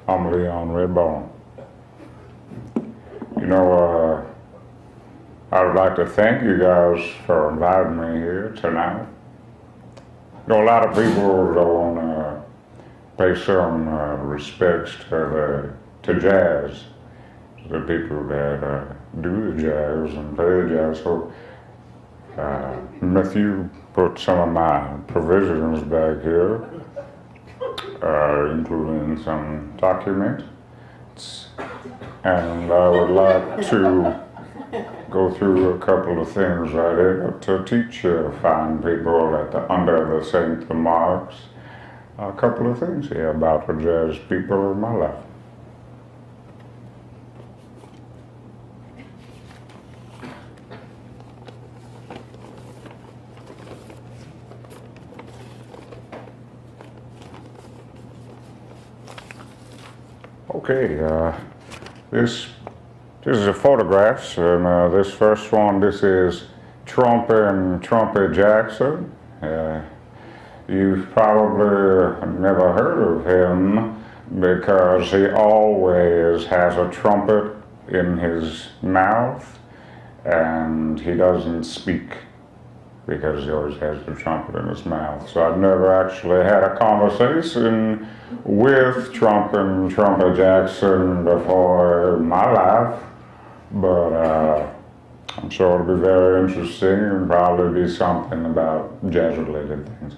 humbly on Red Bone. You know, I would like to thank you guys for inviting me here tonight. You know, a lot of people don't pay some respects to jazz, to the people that do the jazz and play the jazz. So Matthew put some of my provisions back here, including some documents. And I would like to go through a couple of things right here to teach you fine people under the St. Mark's a couple of things here about the jazz people in my life. Okay, this is a photographs, and this first one, this is Trumpet Jackson. You've probably never heard of him because he always has a trumpet in his mouth, and he doesn't speak because he always has the trumpet in his mouth. So I've never actually had a conversation with Trumpet Jackson before in my life, but I'm sure it'll be very interesting and probably be something about jazz-related things.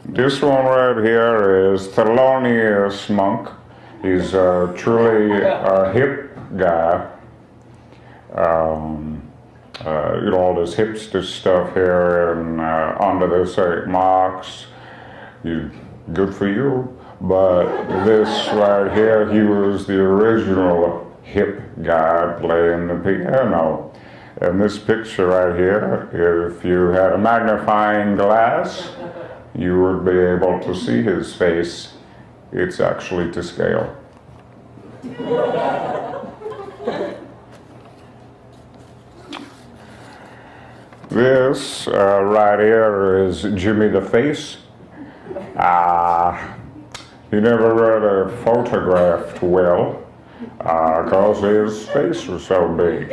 This one right here is Thelonious Monk. He's truly a hip guy. You know, all this hipster stuff here and under the St. Mark's, good for you. But this right here, he was the original hip guy playing the piano. And this picture right here, if you had a magnifying glass, you would be able to see his face. It's actually to scale. This right here is Jimmy the Face. He never really photographed well because his face was so big.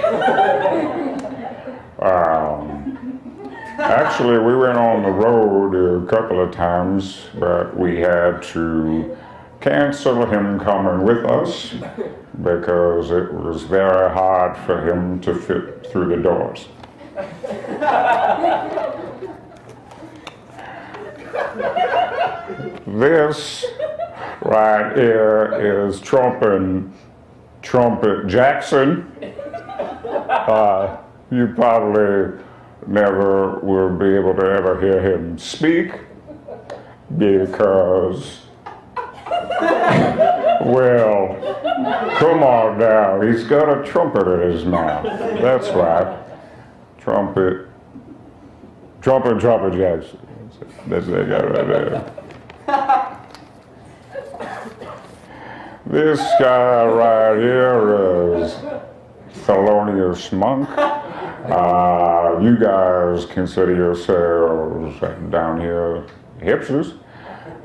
Actually, we went on the road a couple of times, but we had to cancel him coming with us because it was very hard for him to fit through the doors. This right here is Trumpet Jackson. You probably never will be able to ever hear him speak because, well, come on now, he's got a trumpet in his mouth. That's right. Trumpet Jackson. That's that guy right there. This guy right here is Thelonious Monk. You guys consider yourselves down here hipsters,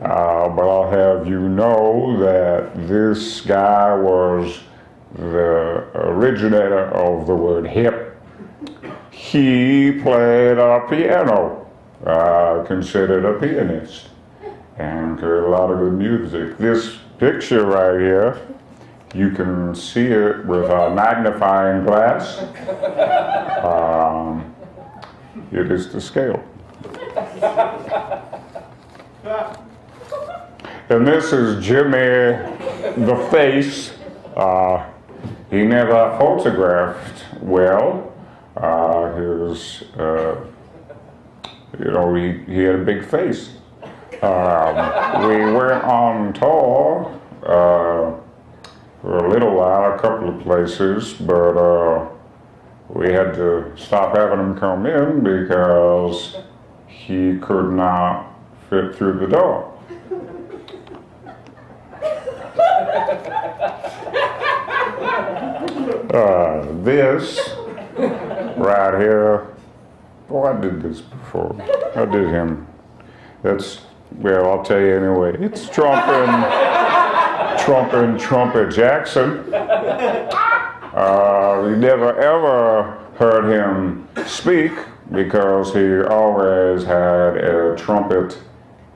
but I'll have you know that this guy was the originator of the word hip. He played a piano, considered a pianist, and heard a lot of good music. This picture right here, you can see it with a magnifying glass. It is to scale. And this is Jimmy the Face. He never photographed well. He had a big face. We went on tour for a little while, a couple of places, but we had to stop having him come in because he could not fit through the door. This right here, oh, I did this before. I did him Well, I'll tell you anyway. It's Trumpet Jackson. We never ever heard him speak because he always had a trumpet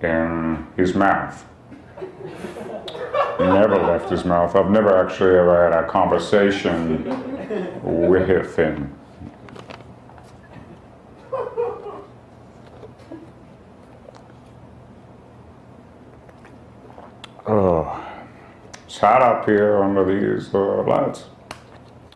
in his mouth. He never left his mouth. I've never actually ever had a conversation with him. Oh, it's hot up here under these lights.